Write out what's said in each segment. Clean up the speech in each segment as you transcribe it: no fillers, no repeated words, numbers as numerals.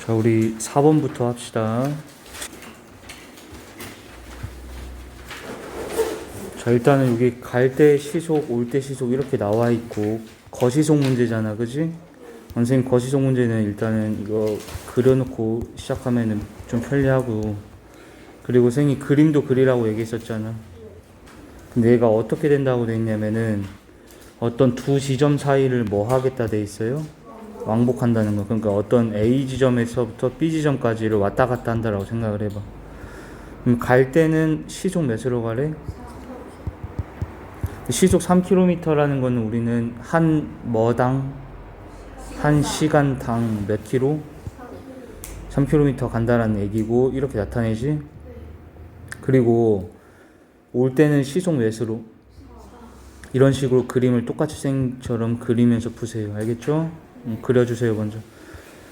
자, 우리 4번부터 합시다. 자, 일단은 여기 갈 때 시속, 올 때 시속 이렇게 나와 있고 거시속 문제잖아, 그지? 선생님 거시속 문제는 일단은 이거 그려놓고 시작하면은 좀 편리하고, 그리고 선생님 그림도 그리라고 얘기했었잖아. 근데 얘가 어떻게 된다고 돼 있냐면은 어떤 두 지점 사이를 뭐 하겠다 돼 있어요? 왕복한다는 거. 그러니까 어떤 A 지점에서부터 B 지점까지를 왔다 갔다 한다라고 생각을 해봐. 그럼 갈 때는 시속 몇으로 가래? 시속 3km라는 거는 우리는 한 뭐당, 한 시간당 몇 킬로? 3km 간다라는 얘기고, 이렇게 나타내지. 그리고 올 때는 시속 몇으로? 이런 식으로 그림을 똑같이 쌤처럼 그리면서 푸세요. 알겠죠? 그려주세요 먼저.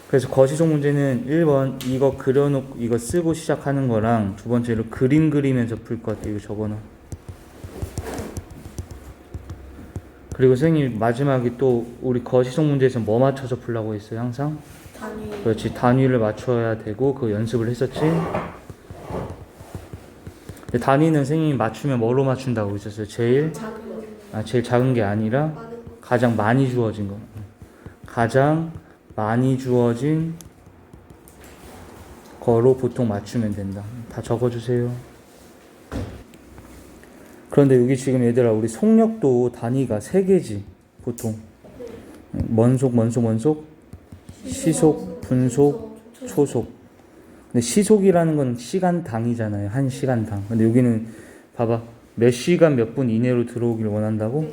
그래서 거시속 문제는 1번 이거 그려놓고 이거 쓰고 시작하는 거랑, 두 번째로 그림 그리면서 풀 것 같아요. 이거 적어놔. 그리고 선생님 마지막에 또 우리 거시속 문제에서 뭐 맞춰서 풀라고 했어요? 항상? 단위. 그렇지, 단위를 맞춰야 되고 그거 연습을 했었지. 근데 단위는 선생님이 맞추면 뭐로 맞춘다고 했었어요? 제일 작은 게 아니라 가장 많이 주어진 거. 가장 많이 주어진 거로 보통 맞추면 된다. 다 적어주세요. 그런데 여기 지금 얘들아, 우리 속력도 단위가 3개지 보통. 먼속, 시속, 분속, 초속. 근데 시속이라는 건 시간당이잖아요. 한 시간당. 근데 여기는 봐봐, 몇 시간 몇 분 이내로 들어오길 원한다고?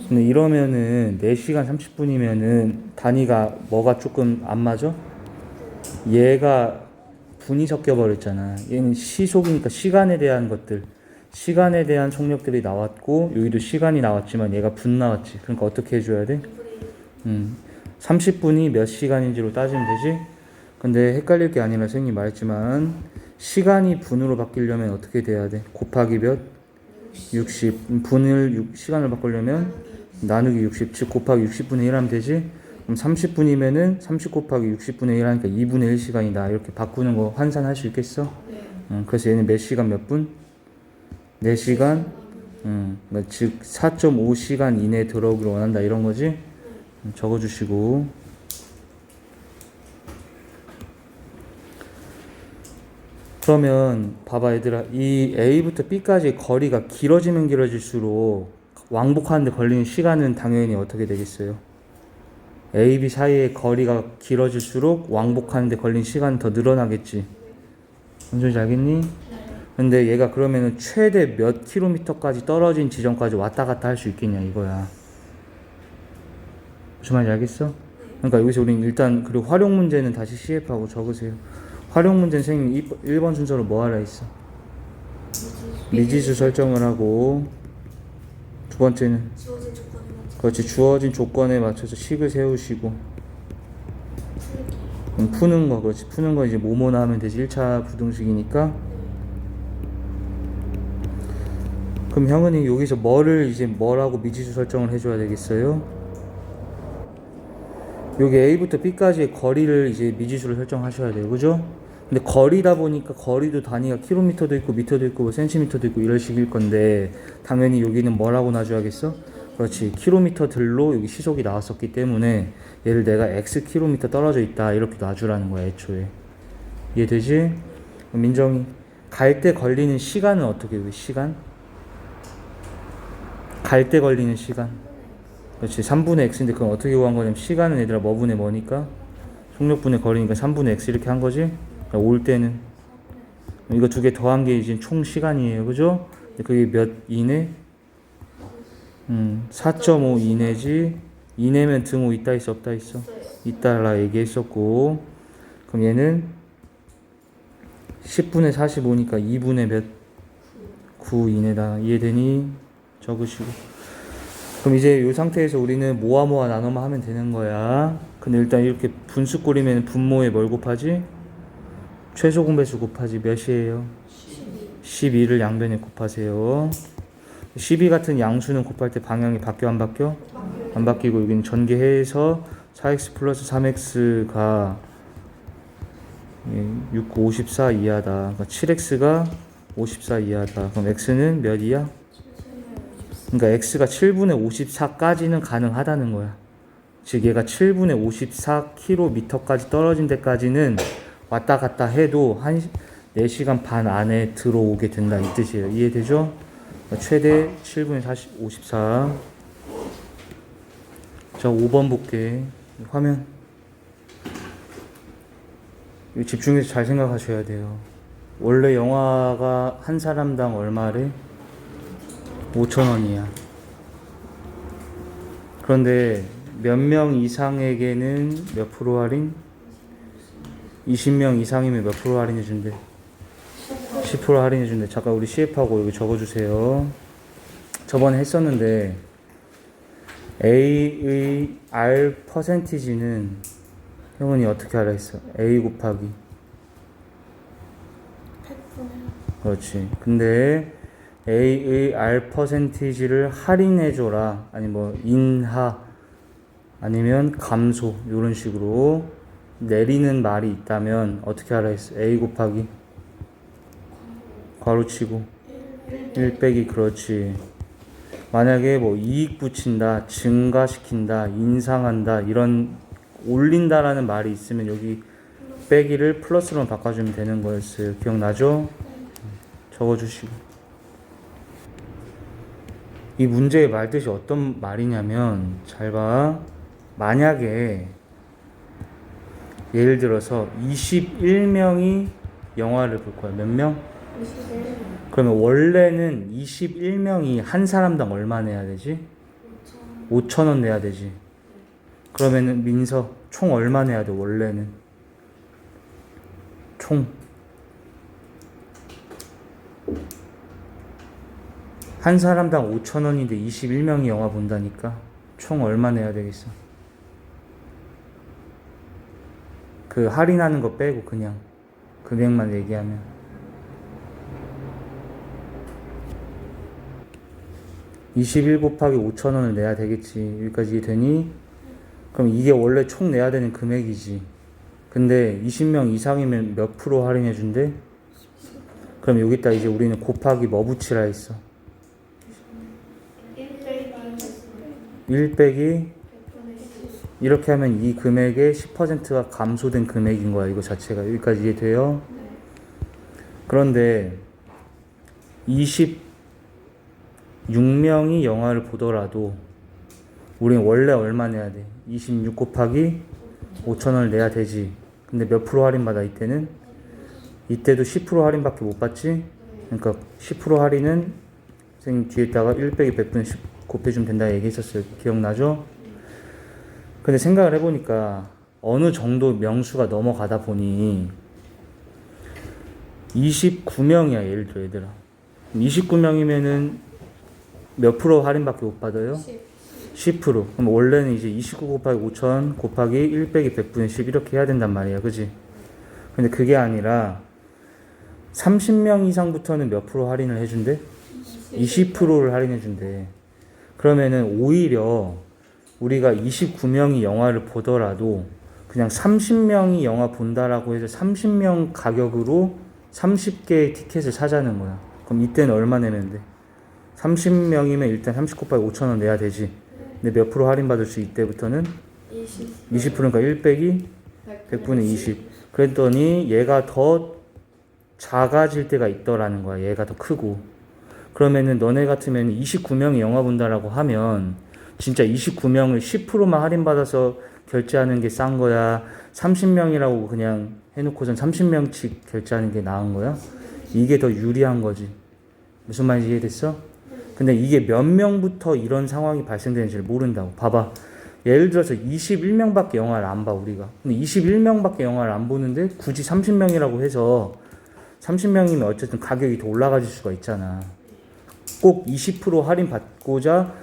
근데 이러면은 4시간 30분이면은 단위가 뭐가 조금 안 맞아? 얘가 분이 섞여 버렸잖아. 얘는 시속이니까 시간에 대한 것들, 시간에 대한 속력들이 나왔고, 여기도 시간이 나왔지만 얘가 분 나왔지. 그러니까 어떻게 해줘야 돼? 30분이 몇 시간인지로 따지면 되지. 근데 헷갈릴 게 아니라 선생님이 말했지만 시간이 분으로 바뀌려면 어떻게 돼야 돼? 곱하기 몇? 60. 분을 시간을 바꾸려면 나누기 60, 즉 곱하기 60분의 1 하면 되지. 그럼 30분이면은 30 곱하기 60분의 1 하니까 2분의 1시간이다. 이렇게 바꾸는 거 환산할 수 있겠어? 그래서 얘는 몇 시간 몇 분? 4시간? 즉 4.5시간 이내에 들어오기를 원한다, 이런 거지? 적어주시고. 그러면 봐봐 얘들아, 이 A부터 B까지 거리가 길어지면 길어질수록 왕복하는데 걸리는 시간은 당연히 어떻게 되겠어요? A, B 사이의 거리가 길어질수록 왕복하는데 걸린 시간은 더 늘어나겠지. 뭔지 알겠니? 근데 얘가 그러면은 최대 몇 킬로미터까지 떨어진 지점까지 왔다 갔다 할 수 있겠냐 이거야. 무슨 말인지 알겠어? 그러니까 여기서 우리는 일단, 그리고 활용 문제는 다시 CF하고 적으세요. 활용 문제는 선생님 1번 순서로 뭐 하라 했어? 미지수 설정을 하고, 두 번째는 그렇지, 주어진 조건에 맞춰서 식을 세우시고, 푸는 거, 그렇지, 푸는 거 이제 뭐뭐나 하면 되지. 1차 부등식이니까. 그럼 형은이 여기서 뭐를 이제 뭐라고 미지수 설정을 해줘야 되겠어요? 여기 A부터 B까지의 거리를 이제 미지수를 설정하셔야 돼요. 그죠? 근데 거리다 보니까 거리도 단위가 킬로미터도 있고 미터도 있고 뭐 센티미터도 있고 이럴 식일 건데, 당연히 여기는 뭐라고 놔줘야겠어? 그렇지, 킬로미터들로 여기 시속이 나왔었기 때문에 얘를 내가 X 킬로미터 떨어져 있다 이렇게 놔주라는 거야 애초에. 이해되지? 민정이 갈 때 걸리는 시간은 어떻게 해? 시간? 갈 때 걸리는 시간. 그렇지, 3분의 x인데 그럼 어떻게 구한 거냐면, 시간은 얘들아 뭐분의 뭐니까? 속력분의 거리니까 3분의 x 이렇게 한 거지. 그러니까 올 때는 이거 두 개 더한 게 이제 총 시간이에요. 그죠? 그게 몇 이내? 4.5 이내지. 이내면 등호 있다 있어 없다 있어? 있다라 얘기했었고, 그럼 얘는 10분의 45니까 2분의 몇? 9 이내다. 이해되니? 적으시고. 그럼 이제 이 상태에서 우리는 모아 나눠만 하면 되는 거야. 근데 일단 이렇게 분수 꼴이면 분모에 뭘 곱하지? 최소 공배수 곱하지. 몇이에요? 12를 양변에 곱하세요. 12 같은 양수는 곱할 때 방향이 바뀌어 안 바뀌어? 안 바뀌고, 여기는 전개해서 4x 플러스 3x가 6, 54 이하다. 그러니까 7x가 54 이하다. 그럼 x는 몇 이하? 그러니까 x가 7분의 54까지는 가능하다는 거야. 즉 얘가 7분의 54km까지 떨어진 데까지는 왔다 갔다 해도 한 4시간 반 안에 들어오게 된다 이 뜻이에요. 이해되죠? 최대 7분의 54. 자, 5번 볼게. 화면. 이거 집중해서 잘 생각하셔야 돼요. 원래 영화가 한 사람당 얼마래? 5,000원이야. 그런데 몇 명 이상에게는 몇 프로 할인? 20명 이상이면 몇 프로 할인해 준대? 10% 할인해 준대. 잠깐 우리 CF하고 여기 적어주세요. 저번에 했었는데 A의 R 퍼센티지는 형은이 어떻게 알아 했어? A 곱하기 100분의 그렇지. 근데 A의 R 퍼센티지를 할인해줘라. 아니 뭐 인하 아니면 감소 이런 식으로 내리는 말이 있다면 어떻게 하라 했어? A 곱하기 괄호치고 1 빼기 그렇지. 만약에 뭐 이익 붙인다, 증가시킨다, 인상한다 이런 올린다라는 말이 있으면 여기 빼기를 플러스로 바꿔주면 되는 거였어요. 기억나죠? 적어주시고. 이 문제의 말뜻이 어떤 말이냐면 잘 봐. 만약에 예를 들어서 21명이 영화를 볼 거야. 몇 명? 21. 그러면 원래는 21명이 한 사람당 얼마 내야 되지? 5,000원 내야 되지. 그러면은 민서 총 얼마 내야 돼? 원래는 총 한 사람당 5,000원인데 21명이 영화 본다니까 총 얼마 내야 되겠어? 그 할인하는 거 빼고 그냥 금액만 얘기하면 21 곱하기 5,000원을 내야 되겠지. 여기까지 이해되니? 그럼 이게 원래 총 내야 되는 금액이지. 근데 20명 이상이면 몇 프로 할인해 준대? 그럼 여기다 이제 우리는 곱하기 뭐 붙이라 했어? 1 빼기 이렇게 하면 이 금액의 10%가 감소된 금액인 거야. 이거 자체가. 여기까지 이해돼요? 그런데 26명이 영화를 보더라도 우리는 원래 얼마 내야 돼? 26 곱하기 5,000원을 내야 되지. 근데 몇 프로 할인받아 이때는? 이때도 10% 할인밖에 못 받지? 그러니까 10% 할인은 선생님 뒤에다가 1 빼기 100분의 10 곱해주면 된다 얘기했었어요. 기억나죠? 근데 생각을 해보니까 어느 정도 명수가 넘어가다 보니 29명이야 예를 들어 얘들아. 29명이면은 몇 프로 할인밖에 못 받아요? 10%. 그럼 원래는 이제 29 곱하기 5,000 곱하기 1 빼기 100분의 10 이렇게 해야 된단 말이야. 그지? 근데 그게 아니라 30명 이상부터는 몇 프로 할인을 해준대? 20%를 할인해 준대. 그러면은 오히려 우리가 29명이 영화를 보더라도 그냥 30명이 영화 본다라고 해서 30명 가격으로 30개의 티켓을 사자는 거야. 그럼 이때는 얼마 내면 돼? 30명이면 일단 30 곱하기 5,000원 내야 되지. 근데 몇 프로 할인받을 수 이때부터는? 20%니까 1 빼기 100분의 20. 그랬더니 얘가 더 작아질 때가 있더라는 거야. 얘가 더 크고. 그러면은 너네 같으면 29명이 영화 본다라고 하면 진짜 29명을 10%만 할인받아서 결제하는 게 싼 거야? 30명이라고 그냥 해놓고선 30명씩 결제하는 게 나은 거야? 이게 더 유리한 거지. 무슨 말인지 이해됐어? 근데 이게 몇 명부터 이런 상황이 발생되는지를 모른다고. 봐봐. 예를 들어서 21명밖에 영화를 안 봐, 우리가. 근데 21명밖에 영화를 안 보는데 굳이 30명이라고 해서 30명이면 어쨌든 가격이 더 올라가질 수가 있잖아. 꼭 20% 할인 받고자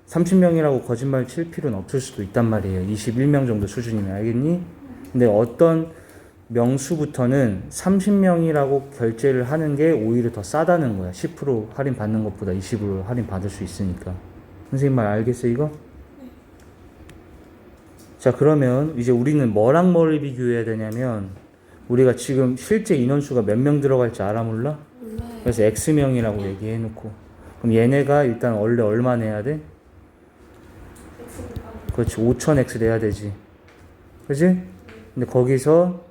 30명이라고 거짓말 칠 필요는 없을 수도 있단 말이에요. 21명 정도 수준이면. 알겠니? 근데 어떤 명수부터는 30명이라고 결제를 하는 게 오히려 더 싸다는 거야. 10% 할인 받는 것보다 20% 할인 받을 수 있으니까. 선생님 말 알겠어 이거? 자, 그러면 이제 우리는 뭐랑 뭐를 비교해야 되냐면 우리가 지금 실제 인원수가 몇 명 들어갈지 알아 몰라? 몰라요. 그래서 X명이라고 얘기해 놓고 그럼 얘네가 일단 원래 얼마 내야 돼? 그렇지 5000X 내야 되지 그지? 근데 거기서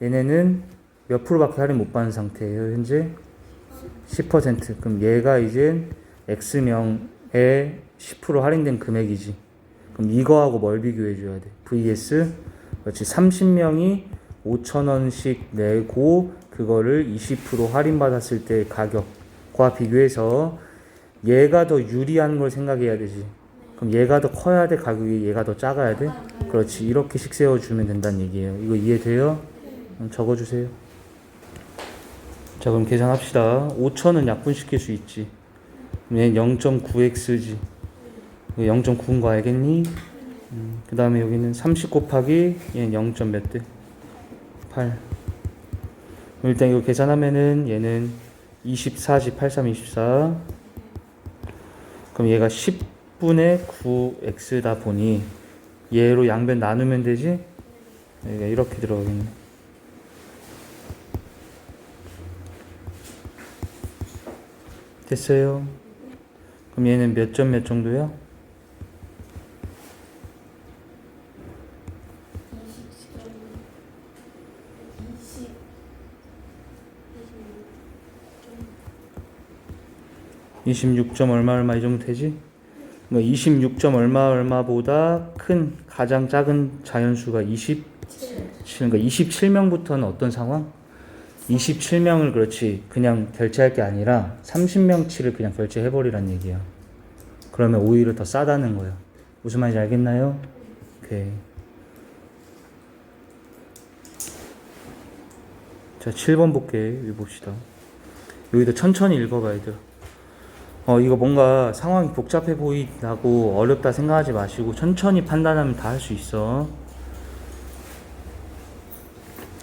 얘네는 몇 프로밖에 할인 못 받는 상태예요 현재 10%. 그럼 얘가 이제 X명에 10% 할인된 금액이지. 그럼 이거하고 뭘 비교해 줘야 돼? vs 그렇지 30명이 5,000원씩 내고 그거를 20% 할인받았을 때 가격과 비교해서 얘가 더 유리한 걸 생각해야 되지. 그럼 얘가 더 커야 돼? 가격이 얘가 더 작아야 돼? 그렇지. 이렇게씩 세워주면 된다는 얘기예요. 이거 이해돼요? 적어주세요. 자 그럼 계산합시다. 5,000은 약분시킬 수 있지. 얘 0.9x지. 0.9인 거 알겠니? 그 다음에 여기는 30 곱하기 얘는 0. 몇 대? 8. 일단 이거 계산하면은 얘는 24지. 83, 24. 그럼 얘가 10분의 9x다 보니 얘로 양변 나누면 되지? 얘가 이렇게 들어가겠네. 됐어요? 그럼 얘는 몇 점 몇 정도야? 26점 얼마 이 정도 되지? 26점 얼마보다 큰 가장 작은 자연수가 27. 그러니까 27명부터는 어떤 상황? 27명을 그렇지 그냥 결제할 게 아니라 30명치를 그냥 결제해버리란 얘기야. 그러면 오히려 더 싸다는 거야. 무슨 말인지 알겠나요? 오케이. 자 7번 볼게. 여기 봅시다. 여기도 천천히 읽어봐 얘들아. 이거 뭔가 상황이 복잡해 보이다고 어렵다 생각하지 마시고 천천히 판단하면 다 할 수 있어.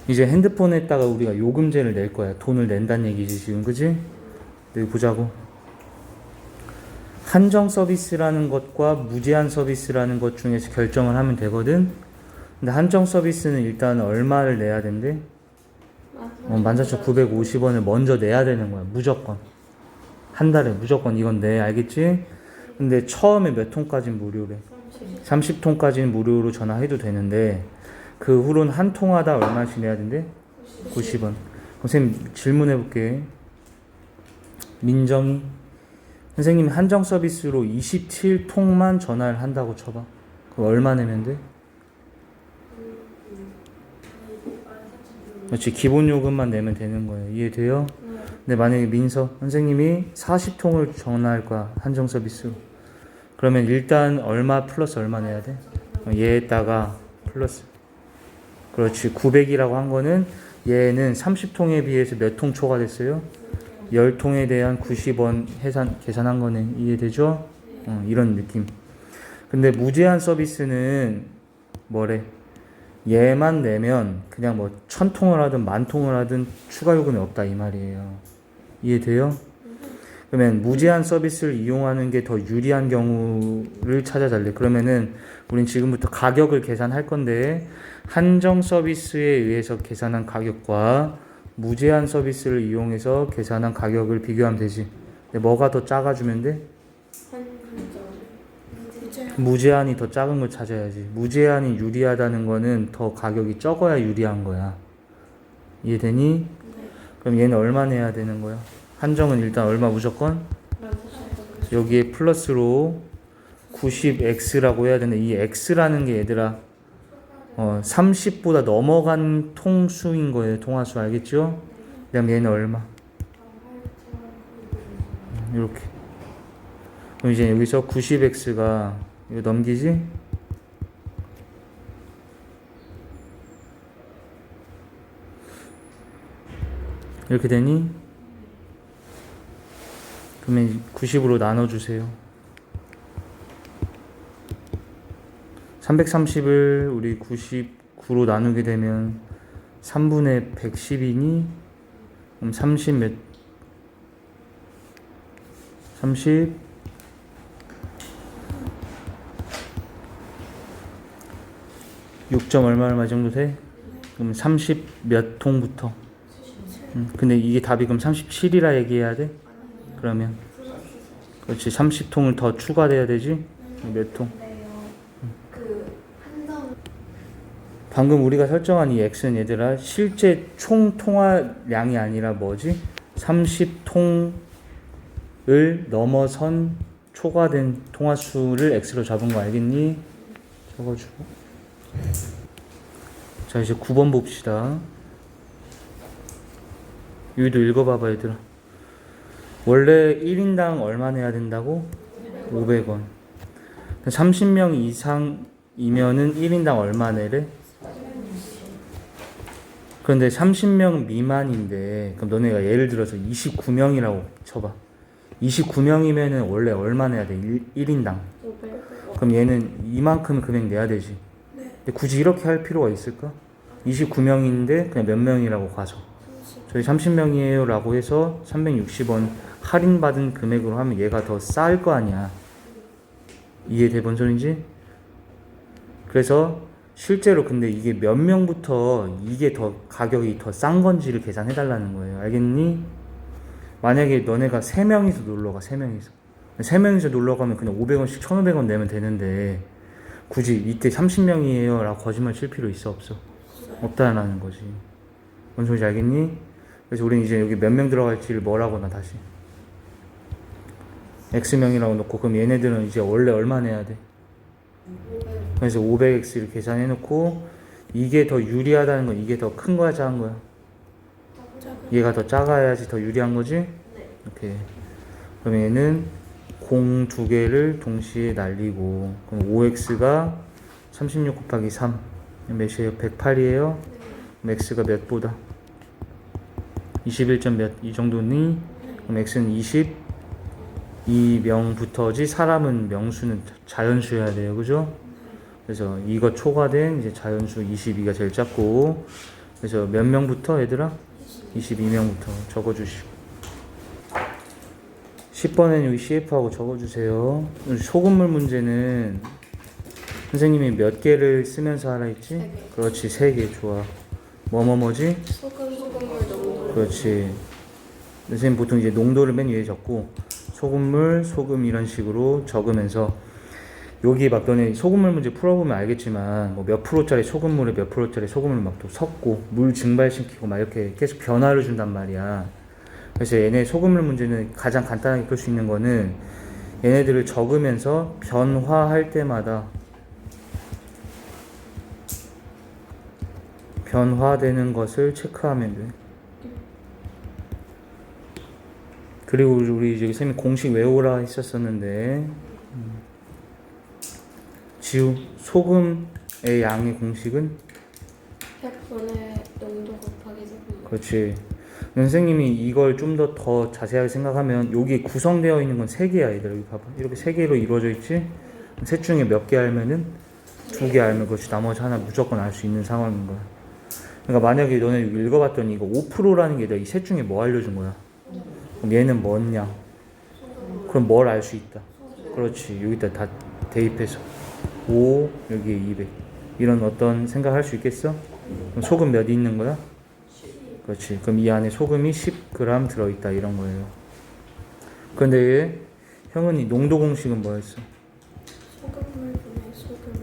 이제 핸드폰에다가 우리가 요금제를 낼 거야. 돈을 낸다는 얘기지 지금 그지? 여기 보자고. 한정 서비스라는 것과 무제한 서비스라는 것 중에서 결정을 하면 되거든. 근데 한정 서비스는 일단 얼마를 내야 된대? 14,950원을 먼저 내야 되는 거야. 무조건. 한 달에 무조건 이건 내. 알겠지? 근데 처음에 몇 통까지는 무료래? 30통까지는 무료로 전화해도 되는데 그 후로는 한 통마다 얼마씩 내야 된대? 90원. 선생님 질문해 볼게. 민정이 선생님 한정 서비스로 27통만 전화를 한다고 쳐봐. 그럼 얼마 내면 돼? 그렇지. 기본 요금만 내면 되는 거예요. 이해돼요? 근데 만약에 민서 선생님이 40통을 전화할 거야. 한정 서비스로. 그러면 일단 얼마 플러스 얼마 내야 돼? 얘에다가 플러스. 그렇지. 900이라고 한 거는 얘는 30통에 비해서 몇 통 초과됐어요? 10통에 대한 90원 계산한 거네. 이해되죠? 이런 느낌. 근데 무제한 서비스는 뭐래? 얘만 내면 그냥 뭐 1000통을 하든 10,000통을 하든 추가 요금이 없다 이 말이에요. 이해돼요? 그러면 무제한 서비스를 이용하는 게 더 유리한 경우를 찾아달래. 그러면은 우린 지금부터 가격을 계산할 건데 한정 서비스에 의해서 계산한 가격과 무제한 서비스를 이용해서 계산한 가격을 비교하면 되지. 근데 뭐가 더 작아주면 돼? 무제한이 더 작은 걸 찾아야지. 무제한이 유리하다는 거는 더 가격이 적어야 유리한 거야. 이해되니? 그럼 얘는 얼마 내야 되는 거야? 한정은 일단 얼마 무조건? 여기에 플러스로 90x라고 해야 되는데 이 x라는 게 얘들아 30보다 넘어간 통수인 거예요. 통화수 알겠죠? 그다음 얘는 얼마? 이렇게. 그럼 이제 여기서 90x가 이거 넘기지? 이렇게 되니? 그러면 90으로 나눠주세요. 330을 우리 99로 나누게 되면 3분의 110이니? 그럼 30 몇? 30 6점 얼마 정도 돼? 그럼 30 몇 통부터? 근데 이게 답이 그럼 37이라 얘기해야 돼? 그러면 그렇지 30통을 더 추가돼야 되지? 몇 통? 방금 우리가 설정한 이 x는 얘들아 실제 총 통화량이 아니라 뭐지? 30통을 넘어선 초과된 통화수를 x로 잡은 거 알겠니? 적어주고 자 이제 9번 봅시다. 여기도 읽어봐봐 얘들아. 원래 1인당 얼마 내야 된다고? 500원. 30명 이상이면은 1인당 얼마 내래? 그런데 30명 미만인데 그럼 너네가 예를 들어서 29명이라고 쳐봐. 29명이면은 원래 얼마 내야 돼? 1인당. 그럼 얘는 이만큼 금액 내야 되지. 근데 굳이 이렇게 할 필요가 있을까? 29명인데 그냥 몇 명이라고 가서 저희 30명이에요 라고 해서 360원 할인받은 금액으로 하면 얘가 더 쌀 거 아니야. 이해돼 뭔 소린지? 그래서 실제로 근데 이게 몇 명부터 이게 더 가격이 더 싼 건지를 계산해 달라는 거예요. 알겠니? 만약에 너네가 3명이서 놀러 가. 3명이서 놀러 가면 그냥 500원씩 1,500원 내면 되는데 굳이 이때 30명이에요 라고 거짓말 칠 필요 있어 없어? 없다라는 거지. 뭔 소리인지 알겠니? 그래서 우리는 이제 여기 몇 명 들어갈지를 뭐라고 나 다시 x명이라고 놓고 그럼 얘네들은 이제 원래 얼마 내야 돼? 그래서 500x를 계산해 놓고 이게 더 유리하다는 건 이게 더 큰 거야 작은 거야? 얘가 더 작아야지 더 유리한 거지? 오케이. 그럼 얘는 공 두 개를 동시에 날리고 그럼 5x가 36 곱하기 3 몇이에요? 108이에요? 그럼 x가 몇보다? 21점 몇 이 정도니? 그럼 x는 22명부터지 사람은 명수는 자연수여야 돼요. 그죠? 그래서 이거 초과된 이제 자연수 22가 제일 작고 그래서 몇 명부터 얘들아? 22명부터 적어주시고 10번에는 여기 CF하고 적어주세요. 소금물 문제는 선생님이 몇 개를 쓰면서 하라 했지? 그렇지 3개 좋아. 뭐지? 소금물 농도. 그렇지. 선생님 보통 이제 농도를 맨 위에 적고 소금물, 소금 이런 식으로 적으면서 여기 막 너네 소금물 문제 풀어보면 알겠지만 뭐 몇 프로짜리 소금물에 몇 프로짜리 소금을 막 또 섞고 물 증발시키고 막 이렇게 계속 변화를 준단 말이야. 그래서 얘네 소금물 문제는 가장 간단하게 풀 수 있는 거는 얘네들을 적으면서 변화할 때마다 변화되는 것을 체크하면 돼. 그리고 우리 이제 선생님 공식 외우라 했었었는데 지우 소금의 양의 공식은 100분의 농도 곱하기 소금. 그렇지. 선생님이 이걸 좀 더 자세하게 생각하면 여기 구성되어 있는 건 3개야 얘들아. 여기 봐봐 이렇게 3개로 이루어져 있지. 셋 중에 몇 개 알면은 2개 알면 그렇지 나머지 하나 무조건 알 수 있는 상황인 거야. 그러니까 만약에 너네 읽어봤더니 이거 5%라는 게 이 셋 중에 뭐 알려준 거야? 그럼 얘는 뭐냐? 그럼 뭘 알 수 있다? 그렇지. 여기다 다 대입해서 5 여기에 200 이런 어떤 생각할 수 있겠어? 그럼 소금 몇 있는 거야? 그렇지. 그럼 이 안에 소금이 10g 들어있다 이런 거예요. 그런데 형은 이 농도 공식은 뭐였어? 소금물분의 소금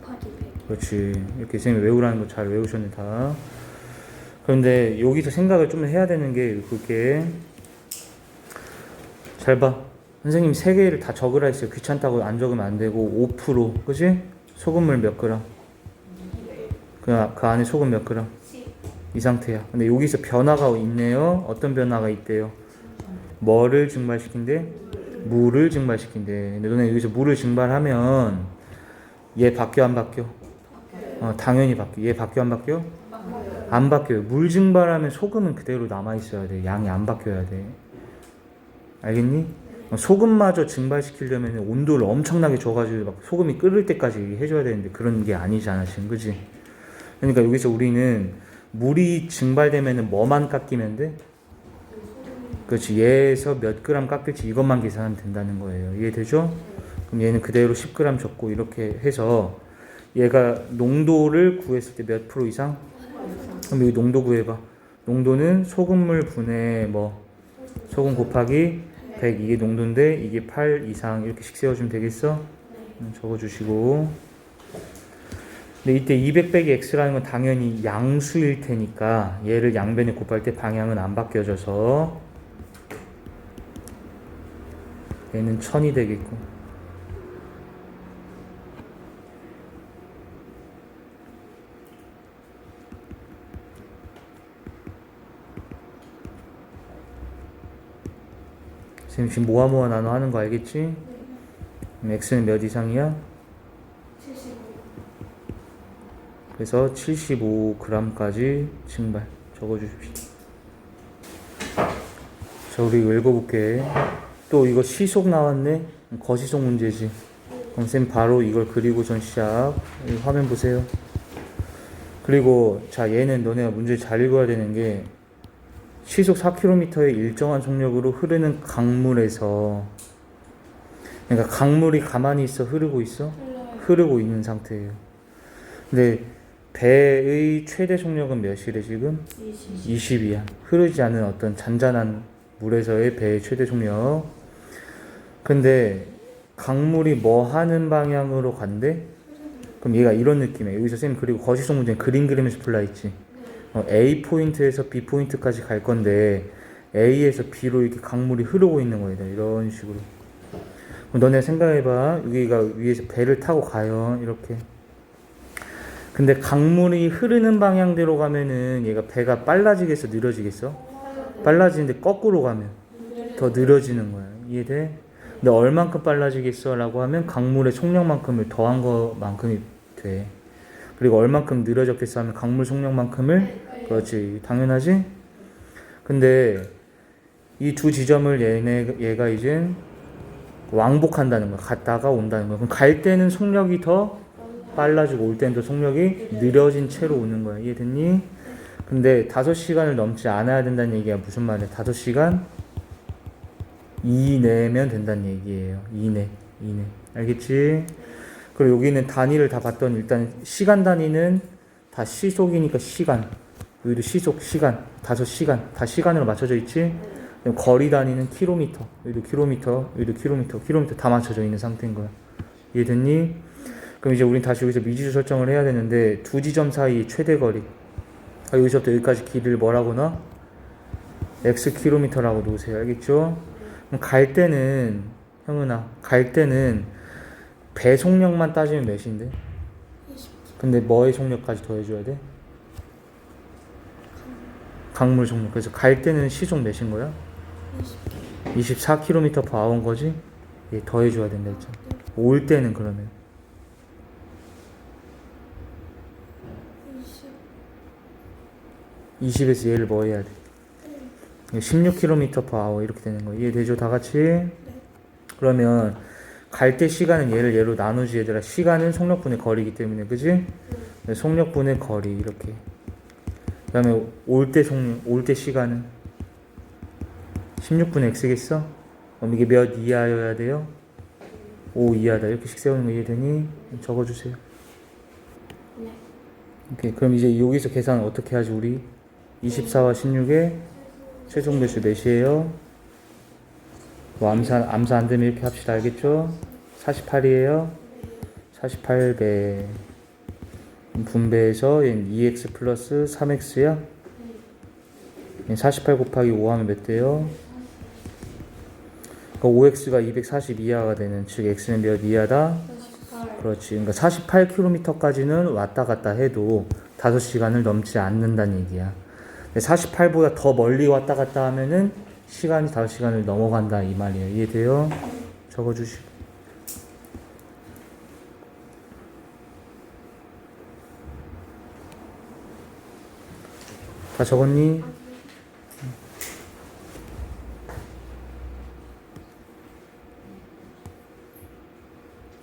곱하기 100. 그렇지. 이렇게 선생님이 외우라는 거 잘 외우셨네 다. 그런데 여기서 생각을 좀 해야 되는 게 그게 잘 봐. 선생님 3개를 다 적으라 했어요. 귀찮다고 안 적으면 안 되고 5% 그치? 소금물 몇 그램? 그 안에 소금 몇 그램? 이 상태야. 근데 여기서 변화가 있네요. 어떤 변화가 있대요? 뭐를 증발시킨대? 물을 증발시킨대. 근데 너네 여기서 물을 증발하면 얘 바뀌어 안 바뀌어? 당연히 바뀌어. 얘 바뀌어 안 바뀌어? 안 바뀌어요. 물 증발하면 소금은 그대로 남아있어야 돼. 양이 안 바뀌어야 돼. 알겠니? 소금마저 증발시키려면 온도를 엄청나게 줘가지고 막 소금이 끓을 때까지 해줘야 되는데 그런 게 아니잖아 지금. 그지? 그러니까 여기서 우리는 물이 증발되면 뭐만 깎이면 돼? 그렇지. 얘에서 몇 그램 깎일지 이것만 계산하면 된다는 거예요. 이해되죠? 그럼 얘는 그대로 10g 적고 이렇게 해서 얘가 농도를 구했을 때 몇 프로 이상? 그럼 여기 농도 구해봐. 농도는 소금물 분의 뭐 소금 곱하기 100 이게 농도인데 이게 8 이상 이렇게씩 세워주면 되겠어? 적어주시고. 근데 이때 200 빼기 x라는 건 당연히 양수일 테니까 얘를 양변에 곱할 때 방향은 안 바뀌어져서 얘는 1000이 되겠고. 선생님 지금 모아 나눠 하는 거 알겠지? 그럼 x는 몇 이상이야? 75. 그래서 75g까지 증발 적어주십시오. 자, 우리 이거 읽어볼게. 또 이거 시속 나왔네? 거시속 문제지. 그럼 쌤 바로 이걸 그리고 전 시작. 여기 화면 보세요. 그리고 자, 얘는 너네가 문제 잘 읽어야 되는 게 시속 4km의 일정한 속력으로 흐르는 강물에서, 그러니까 강물이 가만히 있어 흐르고 있어? 흐르고 있는 상태예요. 근데 배의 최대 속력은 몇이래 지금? 20이야. 흐르지 않은 어떤 잔잔한 물에서의 배의 최대 속력. 근데 강물이 뭐 하는 방향으로 간대? 그럼 얘가 이런 느낌이야. 여기서 쌤 그리고 거시속 문제는 그림 그리면서 풀라 했지. A 포인트에서 B 포인트까지 갈 건데 A에서 B로 이렇게 강물이 흐르고 있는 거야. 이런 식으로. 너네 생각해봐. 여기가 위에서 배를 타고 가요. 이렇게. 근데 강물이 흐르는 방향대로 가면은 얘가 배가 빨라지겠어? 느려지겠어? 빨라지는데 거꾸로 가면 더 느려지는 거야. 이해돼? 근데 얼만큼 빨라지겠어? 라고 하면 강물의 속력만큼을 더한 것만큼이 돼. 그리고 얼만큼 느려졌겠어? 하면 강물 속력만큼을. 그렇지. 당연하지? 근데 이 두 지점을 얘가 이제 왕복한다는 거야. 갔다가 온다는 거야. 그럼 갈 때는 속력이 더 빨라지고 올 때는 더 속력이 느려진 채로 오는 거야. 이해됐니? 근데 5시간을 넘지 않아야 된다는 얘기야. 무슨 말이야? 5시간 이내면 된다는 얘기예요. 이내. 알겠지? 그리고 여기는 단위를 다 봤더니 일단 시간 단위는 다 시속이니까 시간. 여기도 시속, 시간. 5시간. 다 시간으로 맞춰져 있지? 거리 단위는 킬로미터. 여기도 킬로미터, 킬로미터 다 맞춰져 있는 상태인 거야. 이해됐니? 그럼 이제 우린 다시 여기서 미지수 설정을 해야 되는데 두 지점 사이 최대 거리. 여기서부터 여기까지 길이를 뭐라고 넣어? x 킬로미터라고 놓으세요. 알겠죠? 그럼 갈 때는 형은아, 갈 때는 배 속력만 따지면 몇인데? 20. 근데 뭐의 속력까지 더해줘야 돼? 강물 속력. 그래서 갈 때는 시속 몇인 거야? 24km/h인 거지? 얘 더해줘야 된다 했잖아. 올 때는 그러면 20에서 얘를 뭐 해야 돼? 16km/h 이렇게 되는 거야. 이해되죠? 다 같이? 그러면 갈 때 시간은 얘를 얘로 나누지 얘들아. 시간은 속력분의 거리이기 때문에, 그지? 속력분의 거리 이렇게. 그 다음에 올 때 속력, 올 때 시간은 16분의 x겠어? 그럼 이게 몇 이하여야 돼요? 5 이하다. 이렇게씩 세우는 거 이해되니? 적어주세요. 네. 오케이. 그럼 이제 여기서 계산 어떻게 하지 우리? 24와 16의 최종 배수 몇이에요? 뭐 암사 안 되면 이렇게 합시다. 알겠죠? 48이에요. 48배 분배해서 얘는 2x 플러스 3x야. 48 곱하기 5 하면 몇 돼요? 그러니까 5x가 240 이하가 되는, 즉 x는 몇 이하다? 48. 그렇지. 그러니까 48km까지는 왔다 갔다 해도 5시간을 넘지 않는다는 얘기야. 48보다 더 멀리 왔다 갔다 하면은 시간이 5시간을 넘어간다 이 말이에요. 이해돼요? 적어주시고. 다 적었니?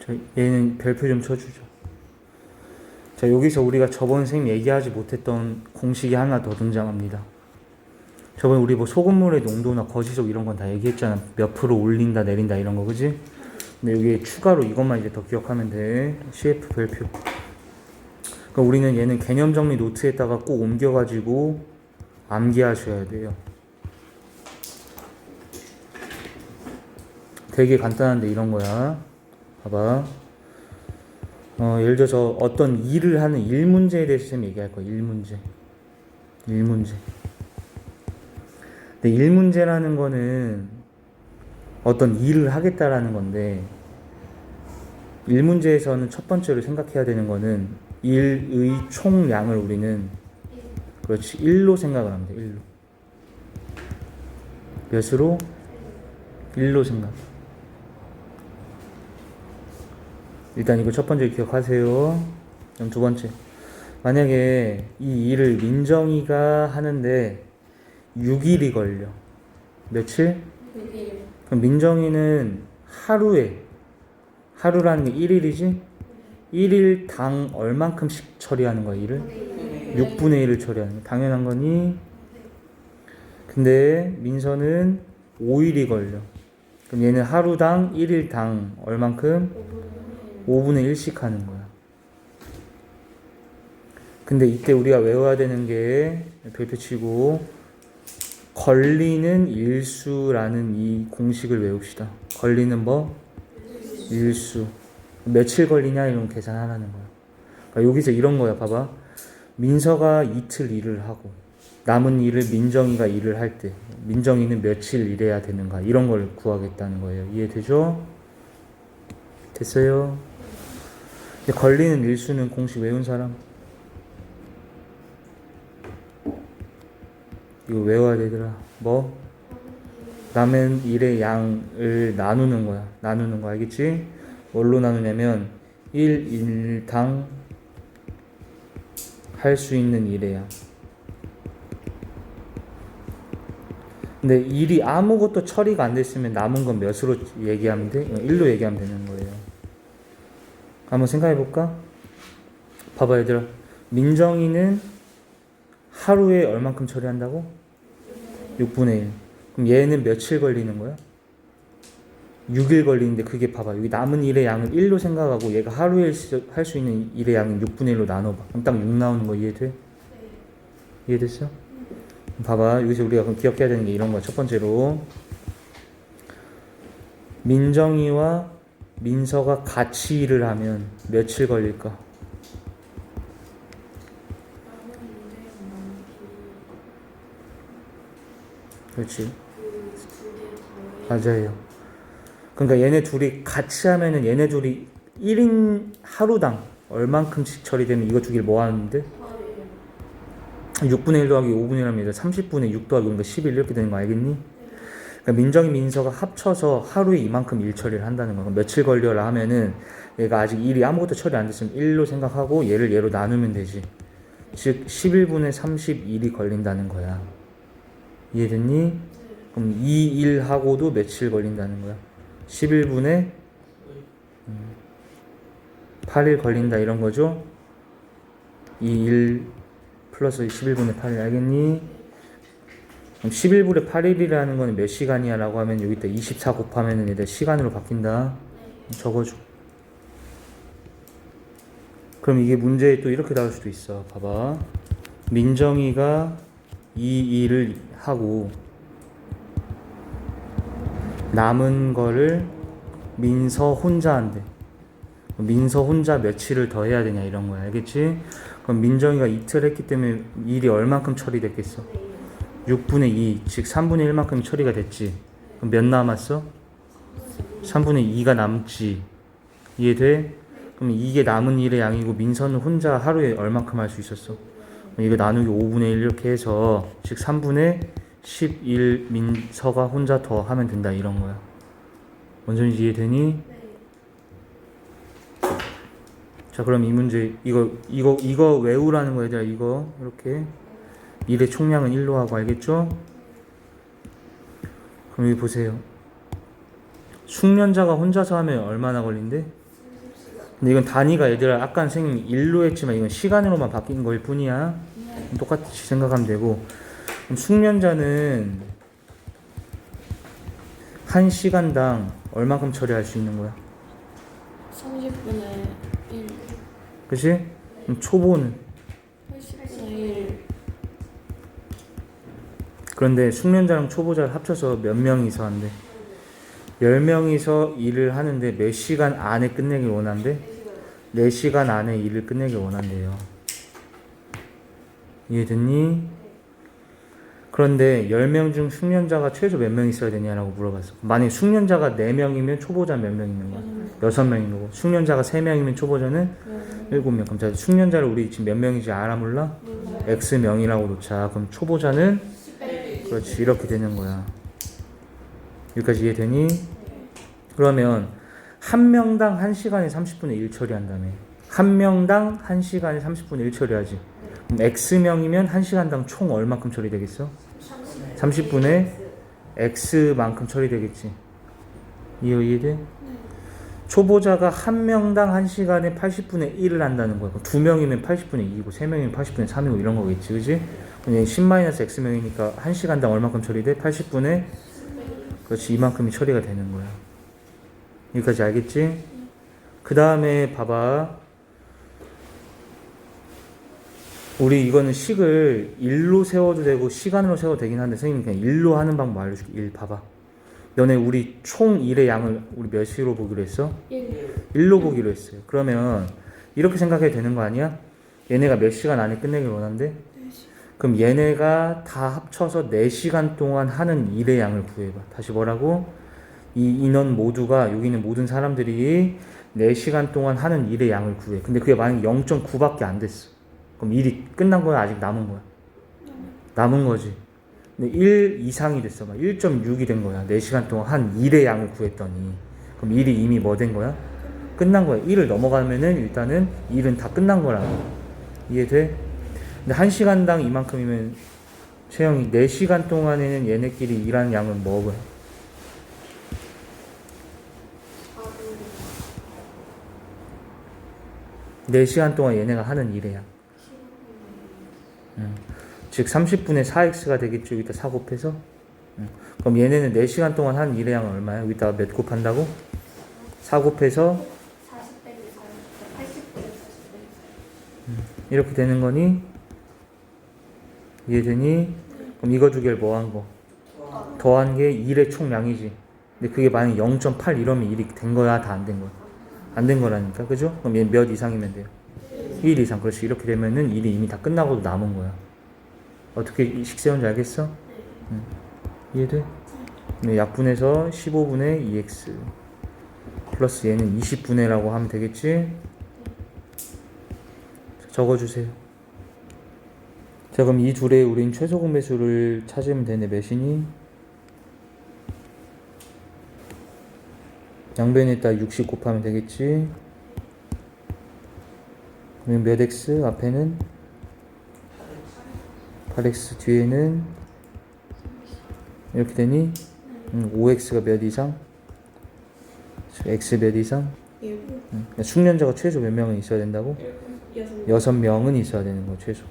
자, 얘는 별표 좀 쳐주죠. 자, 여기서 우리가 저번 선생님 얘기하지 못했던 공식이 하나 더 등장합니다. 저번에 우리 뭐 소금물의 농도나 거시속 이런 건 다 얘기했잖아. 몇 프로 올린다 내린다 이런 거, 그지? 근데 여기에 추가로 이것만 이제 더 기억하면 돼. CF 별표. 그러니까 우리는 얘는 개념 정리 노트에다가 꼭 옮겨가지고 암기하셔야 돼요. 되게 간단한데 이런 거야. 봐봐. 예를 들어서 어떤 일을 하는 일 문제에 대해서 쌤 얘기할 거야. 일 문제. 근데 일 문제라는 거는 어떤 일을 하겠다라는 건데, 일 문제에서는 첫 번째로 생각해야 되는 거는 일의 총량을 우리는 그렇지 1로 생각을 하면 돼. 1로. 몇으로? 1로 생각. 일단 이거 첫 번째 기억하세요. 그럼 두 번째. 만약에 이 일을 민정이가 하는데 6일이 걸려. 며칠? 6일. 그럼 민정이는 하루라는 게 1일이지? 1일당 얼만큼씩 처리하는 거야, 일을? 6분의 1을 처리하는 거야. 당연한 거니? 근데 민서는 5일이 걸려. 그럼 얘는 하루당 1일당 얼만큼? 5분의 1씩 하는 거야. 근데 이때 우리가 외워야 되는 게 별표 치고 걸리는 일수라는 이 공식을 외웁시다. 걸리는 뭐? 일수. 며칠 걸리냐 이런 계산하라는 거야. 그러니까 여기서 이런 거야. 봐봐. 민서가 이틀 일을 하고 남은 일을 민정이가 일을 할 때 민정이는 며칠 일해야 되는가 이런 걸 구하겠다는 거예요. 이해되죠? 됐어요? 근데 걸리는 일수는 공식 외운 사람? 이거 외워야 되더라. 뭐? 남은 일의 양을 나누는 거야. 나누는 거 알겠지? 뭘로 나누냐면 1일당 할 수 있는 일의 양. 근데 일이 아무것도 처리가 안 됐으면 남은 건 몇으로 얘기하면 돼? 1로 얘기하면 되는 거예요. 한번 생각해 볼까? 봐봐 얘들아. 민정이는 하루에 얼만큼 처리한다고? 6분의 1. 그럼 얘는 며칠 걸리는 거야? 6일 걸리는데 그게 봐봐. 여기 남은 일의 양을 1로 생각하고 얘가 하루에 할 수 있는 일의 양은 6분의 1로 나눠봐. 그럼 딱 6 나오는 거 이해돼? 이해됐어? 봐봐. 여기서 우리가 그럼 기억해야 되는 게 이런 거야. 첫 번째로 민정이와 민서가 같이 일을 하면 며칠 걸릴까? 그렇지. 맞아요. 그러니까 얘네 둘이 같이 하면은 얘네 둘이 1인 하루당 얼만큼씩 처리되면 이거 두 개를 뭐 하는데? 6분의 1 더하기 5분의 1 하면 30분의 6 더하기 그러니까 11 이렇게 되는 거 알겠니? 그러니까 민정이 민서가 합쳐서 하루에 이만큼 일 처리를 한다는 거야. 며칠 걸려라 하면은 얘가 아직 일이 아무것도 처리 안 됐으면 1로 생각하고 얘를 얘로 나누면 되지. 즉 11분의 31이 걸린다는 거야. 이해됐니? 그럼 이 일하고도 며칠 걸린다는 거야. 11분의 8일 걸린다 이런 거죠. 이 일 플러스 11분의 8일 알겠니? 그럼 11분의 8일이라는 거는 몇 시간이야 라고 하면 여기다 24 곱하면 얘들 시간으로 바뀐다. 적어줘. 그럼 이게 문제에 또 이렇게 나올 수도 있어. 봐봐. 민정이가 이 일을 하고 남은 거를 민서 혼자 한대. 민서 혼자 며칠을 더 해야 되냐 이런 거야. 알겠지? 그럼 민정이가 이틀 했기 때문에 일이 얼만큼 처리됐겠어? 6분의 2, 즉 3분의 1만큼 처리가 됐지. 그럼 몇 남았어? 3분의 2가 남지. 이해돼? 그럼 이게 남은 일의 양이고 민서는 혼자 하루에 얼만큼 할 수 있었어? 이거 나누기 5분의 1 이렇게 해서 즉 3분의 11 민서가 혼자 더 하면 된다 이런 거야. 원전이 이해되니? 자 그럼 이 문제 이거 외우라는 거야 얘들아. 이거 이렇게 일의 총량은 1로 하고 알겠죠? 그럼 여기 보세요. 숙련자가 혼자서 하면 얼마나 걸린대? 근데 이건 단위가 얘들아 아까 선생님이 1로 했지만 이건 시간으로만 바뀐 거일 뿐이야. 똑같이 생각하면 되고. 그럼 숙련자는 1시간당 얼마큼 처리할 수 있는 거야? 30분의 1. 그치? 그럼 초보는 80분의 1. 그런데 숙련자랑 초보자를 합쳐서 몇 명이서 한대? 10명이서 일을 하는데 몇 시간 안에 끝내길 원한대? 4시간 안에 일을 끝내길 원한대요. 이해됐니? 그런데 10명 중 숙련자가 최소 몇 명 있어야 되냐라고 물어봤어. 만약에 숙련자가 4명이면 초보자 몇 명 있는 거야? 6명인 거고. 숙련자가 3명이면 초보자는 7명. 그럼 자, 숙련자를 우리 지금 몇 명인지 알아 몰라? X명이라고 놓자. 그럼 초보자는? 그렇지. 이렇게 되는 거야. 여기까지 이해되니? 그러면 한 명당 1시간에 30분의 1 처리한다며. 한 명당 1시간에 30분의 1 처리하지. 그럼 X명이면 1시간당 총 얼마큼 처리되겠어? 30분의 X만큼 처리되겠지. 이해돼? 초보자가 한 명당 1시간에 80분의 1을 한다는 거야. 2명이면 80분의 2이고 3명이면 80분의 3이고 이런 거겠지. 그지? 10-X명이니까 1시간당 얼마큼 처리돼? 80분의 그렇지. 이만큼이 처리가 되는 거야. 여기까지 알겠지? 그 다음에 봐봐. 우리 이거는 식을 일로 세워도 되고 시간으로 세워도 되긴 한데 선생님이 그냥 일로 하는 방법 알려줄게. 1 봐봐. 너네 우리 총 일의 양을 우리 몇 시로 보기로 했어? 1로 보기로 했어요. 그러면 이렇게 생각해도 되는 거 아니야? 얘네가 몇 시간 안에 끝내길 원한대? 그럼 얘네가 다 합쳐서 4시간 동안 하는 일의 양을 구해봐. 다시 뭐라고? 이 인원 모두가 여기 있는 모든 사람들이 4시간 동안 하는 일의 양을 구해. 근데 그게 만약에 0.9밖에 안 됐어. 그럼 일이 끝난 거야? 아직 남은 거야? 남은 거지. 근데 1 이상이 됐어. 1.6이 된 거야. 4시간 동안 한 일의 양을 구했더니. 그럼 일이 이미 뭐 된 거야? 끝난 거야. 1을 넘어가면은 일단은 일은 다 끝난 거라고. 이해돼? 근데 1시간당 이만큼이면 채영이 4시간 동안에는 얘네끼리 일하는 양은 뭐고? 4시간 동안 얘네가 하는 일의 양. 즉 30분의 4x가 되겠죠. 여기다 4 곱해서. 그럼 얘네는 4시간 동안 하는 일의 양은 얼마야? 여기다가 몇 곱한다고? 4 곱해서 40 빼기 40, 80 빼기 40 빼기 40. 이렇게 되는 거니? 이해되니? 그럼 이거 두 개를 뭐 한 거? 더한 게 일의 총량이지. 근데 그게 만약 0.8 이러면 일이 된 거야? 다 안 된 거야? 안 된 거라니까. 그죠? 그럼 얘 몇 이상이면 돼요? 1 이상. 그렇지. 이렇게 되면은 일이 이미 다 끝나고도 남은 거야. 어떻게 식 세운지 알겠어? 이해돼? 네, 약분해서 15분의 2x 플러스 얘는 20분의라고 하면 되겠지? 적어주세요. 자, 그럼 이 둘의 우린 최소 공배수를 찾으면 되네. 몇이니? 양변에다 60 곱하면 되겠지? 그러면 몇 x? 앞에는 8x, 뒤에는 이렇게 되니? 5x가 몇 이상? x 몇 이상? 숙련자가 최소 몇 명은 있어야 된다고? 6명은 있어야 되는 거 최소.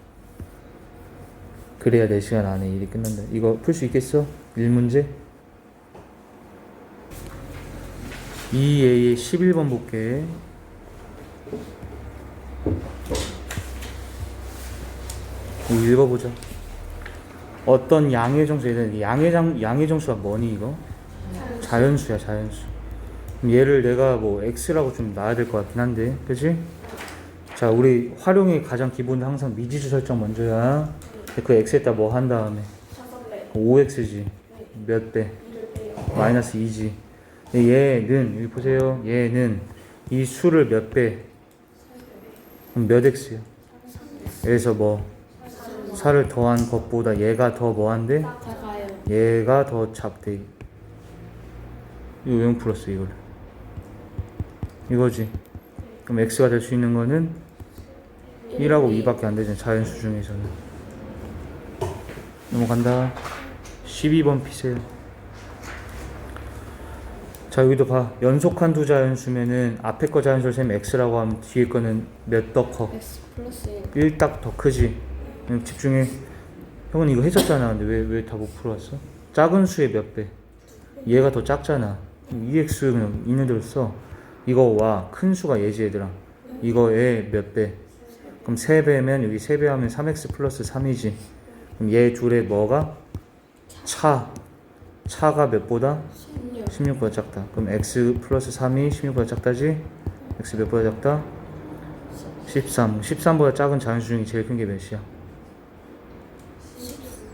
그래야 4시간 안에 일이 끝난다. 이거 풀 수 있겠어? 1문제? 2A의 11번 볼게. 이거 읽어보자. 어떤 양의 정수에 양의 정수가 뭐니 이거? 자연수야 자연수. 그럼 얘를 내가 뭐 x라고 좀 놔야 될 것 같긴 한데, 그치? 자, 우리 활용의 가장 기본은 항상 미지수 설정 먼저야. 그 x에다 뭐 한 다음에 5x지. 몇 배? 마이너스 2지. 얘는 여기 보세요. 얘는 이 수를 몇 배? 그럼 몇 x야? 여기서 뭐 4를 더한 것보다 얘가 더 뭐한데? 작아요. 얘가 더 작대. 이거 왜 못 풀었어 이거를? 이거지. 그럼 x가 될 수 있는 거는 1하고 2밖에 안 되잖아. 자연수 중에서는. 넘어간다. 12번 피세요. 자, 여기도 봐. 연속한 두 자연수면은 앞에 거 자연수를 세면 x라고 하면 뒤에 거는 몇 더 커? x 플러스 1 딱 더 크지. 집중해. 형은 이거 했었잖아. 근데 왜 다 못 풀어왔어? 작은 수의 몇 배? 얘가 더 작잖아. 2x 그냥 있는 대로 써. 이거와 큰 수가 얘지 얘들아. 이거의 몇 배? 그럼 3배면 여기 3배 하면 3x 플러스 3이지. 그럼 얘 둘의 뭐가? 차가 몇보다? 16. 16보다 작다. 그럼 x 플러스 3이 16보다 작다지? x 몇보다 작다? 13. 13보다 작은 자연수 중에 제일 큰 게 몇이야?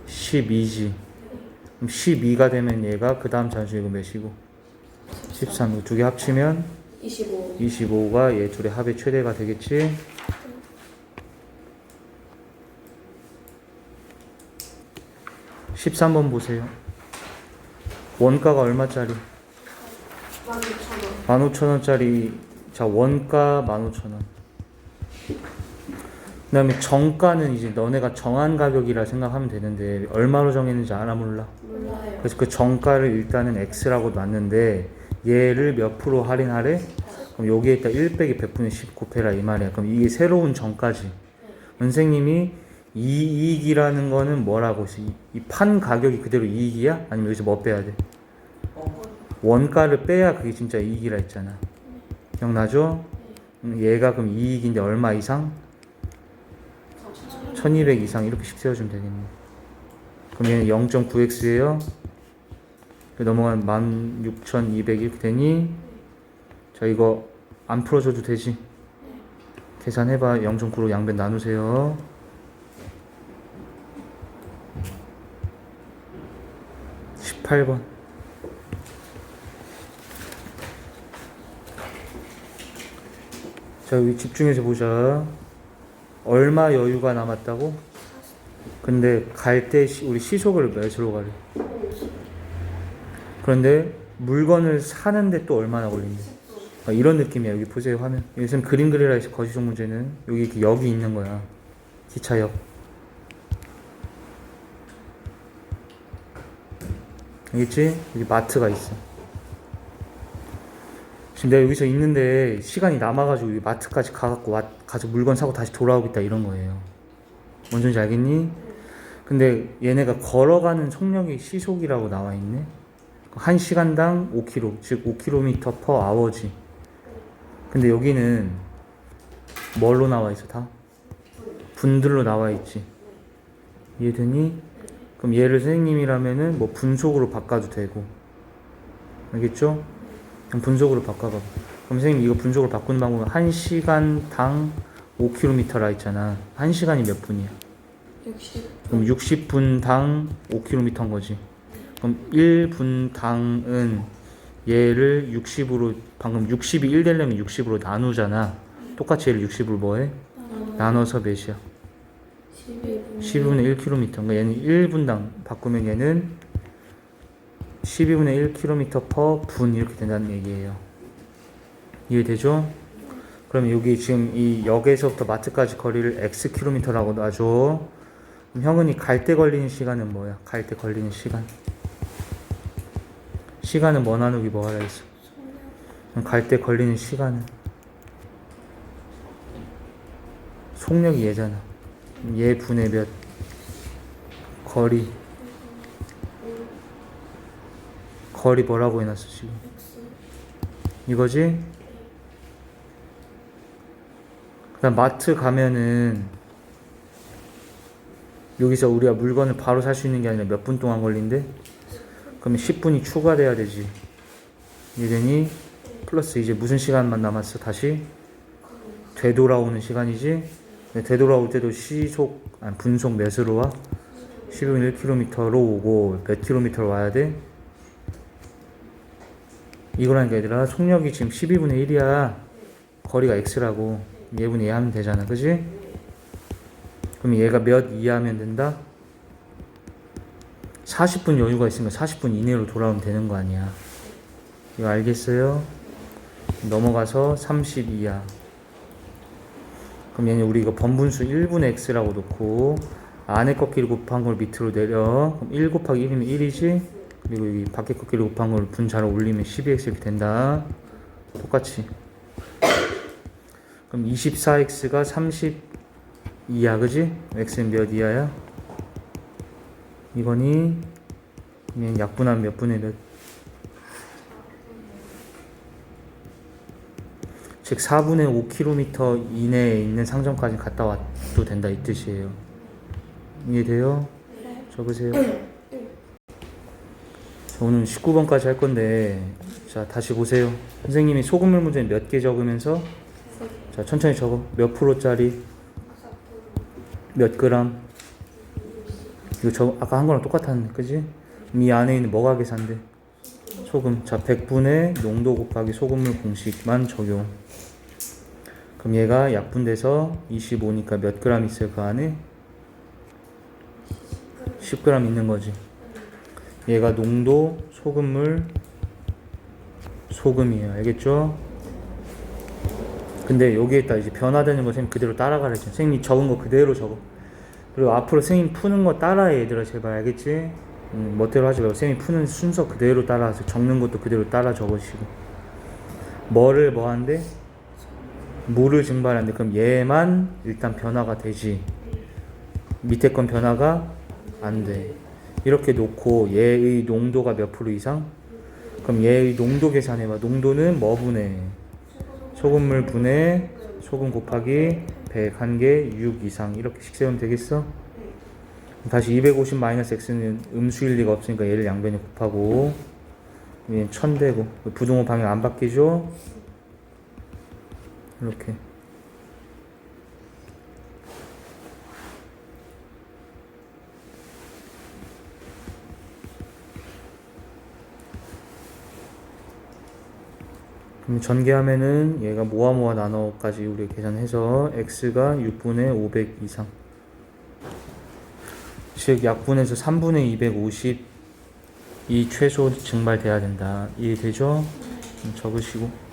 12지. 그럼 12가 되면 얘가 그 다음 자연수 이거 몇이고? 13. 이거 두 개 합치면 25. 25가 얘 둘의 합의 최대가 되겠지? 13번 보세요. 원가가 얼마짜리? 16,000원. 15,000원짜리. 자, 원가 15,000원. 그 다음에 정가는 이제 너네가 정한 가격이라 생각하면 되는데 얼마로 정했는지 알아 몰라? 몰라요. 그래서 그 정가를 일단은 X라고 놨는데 얘를 몇 프로 할인하래? 그럼 여기에다 1 빼기 100분의 10 곱해라 이 말이야. 그럼 이게 새로운 정가지. 선생님이 이익이라는 거는 뭐라고 했어? 이 판 가격이 그대로 이익이야? 아니면 여기서 뭐 빼야 돼? 원가를 빼야 그게 진짜 이익이라 했잖아. 기억나죠? 얘가 그럼 이익인데 얼마 이상? 1200 이상 이렇게씩 세워주면 되겠네. 그럼 얘는 0.9x예요. 넘어간 16,200 이렇게 되니 자 이거 안 풀어줘도 되지. 계산해봐. 0.9로 양변 나누세요. 18번. 자 여기 집중해서 보자. 얼마 여유가 남았다고? 근데 갈 때 우리 시속을 몇으로 가래? 그런데 물건을 사는데 또 얼마나 걸린대? 이런 느낌이야. 여기 보세요 화면. 요즘 그림 그리라 해서 거시적 문제는 여기 이렇게 역이 있는 거야. 기차역. 알겠지? 여기 마트가 있어. 지금 내가 여기서 있는데 시간이 남아가지고 여기 마트까지 가갖고 가서 물건 사고 다시 돌아오겠다 이런 거예요. 뭔 소리인지 알겠니? 근데 얘네가 걸어가는 속력이 시속이라고 나와 있네. 1시간당 5km, 즉 5km per hour지. 근데 여기는 뭘로 나와 있어 다? 분들로 나와 있지. 이해되니? 그럼 얘를 선생님이라면은 뭐 분속으로 바꿔도 되고. 알겠죠? 그럼 분속으로 바꿔봐. 그럼 선생님 이거 분속으로 바꾸는 방법은 1시간당 5km라 했잖아. 1시간이 몇 분이야? 60. 그럼 60분당 5km인 거지. 그럼 1분당은 얘를 60으로 방금 60이 1 되려면 60으로 나누잖아. 똑같이 얘를 60으로 뭐해? 나눠서 몇이야? 12분의 1km. 그러니까 얘는 1분당 바꾸면 얘는 12분의 1km per 분 이렇게 된다는 얘기예요. 이해되죠? 그럼 여기 지금 이 역에서부터 마트까지 거리를 xkm라고 놔줘. 그럼 형은이 갈 때 걸리는 시간은 뭐야? 갈 때 걸리는 시간. 시간은 뭐 나누기 뭐 하라 했어? 갈 때 걸리는 시간은 속력이 얘잖아. 얘 분의 몇? 거리 뭐라고 해놨어 지금? 이거지? 그 다음 마트 가면은 여기서 우리가 물건을 바로 살 수 있는 게 아니라 몇 분 동안 걸린대? 그러면 10분이 추가돼야 되지. 이러니 플러스 이제 무슨 시간만 남았어? 다시 되돌아오는 시간이지. 되돌아올 때도 분속 몇으로 와? 12분 1km로 오고 몇 km로 와야 돼? 이거라니까 얘들아. 속력이 지금 12분의 1이야. 거리가 x라고. 얘분의 얘 하면 되잖아. 그지? 그럼 얘가 몇 이하면 된다? 40분 여유가 있으니까 40분 이내로 돌아오면 되는 거 아니야. 이거 알겠어요? 넘어가서 30 이하. 그럼 얘는 우리 이거 번분수 1분의 x라고 놓고 안에 꺾기를 곱한 걸 밑으로 내려. 그럼 1 곱하기 1이면 1이지? 그리고 여기 밖에 꺾기를 곱한 걸 분자로 올리면 12x 이렇게 된다. 똑같이. 그럼 24x가 30 이하, 그지? x는 몇 이하야? 이거니 그냥 약분하면 몇 분의 몇? 즉 4분의 5km 이내에 있는 상점까지 갔다 와도 된다 이 뜻이에요. 이해돼요? 네. 적으세요. 자, 오늘 19번까지 할 건데 자 다시 보세요. 선생님이 소금물 문제 몇 개 적으면서 자 천천히 적어. 몇 프로짜리 4%. 몇 그램. 이거 저 아까 한 거랑 똑같았는데 그지? 이 안에 있는 뭐가 계산돼? 소금. 자 100분의 농도 곱하기 소금물 공식만 적용. 그럼 얘가 약분돼서 25니까 몇 그램 있어요 그 안에? 10g 있는 거지. 얘가 농도 소금물 소금이에요. 알겠죠? 근데 여기에다 이제 변화되는 거 선생님 그대로 따라가랬죠. 선생님이 적은 거 그대로 적어. 그리고 앞으로 선생님 푸는 거 따라해 얘들아 제발. 알겠지? 멋대로 하지 말고 선생님이 푸는 순서 그대로 따라하세요. 적는 것도 그대로 따라 적으시고. 뭐를 뭐 한대? 물을 증발한대. 그럼 얘만 일단 변화가 되지. 밑에 건 변화가 안 돼. 이렇게 놓고 얘의 농도가 몇 프로 이상? 그럼 얘의 농도 계산해봐. 농도는 뭐 분해? 소금물 분해 소금 곱하기 100 한 개 6 이상 이렇게씩 세우면 되겠어? 다시 250 마이너스 x는 음수일 리가 없으니까 얘를 양변에 곱하고 얘는 1000되고 부등호 방향 안 바뀌죠? 이렇게. 그럼 전개하면은 얘가 모아 나눠까지 우리 계산해서 x가 6분의 500 이상. 즉 약분해서 3분의 250이 최소 증발돼야 된다. 이해되죠? 적으시고.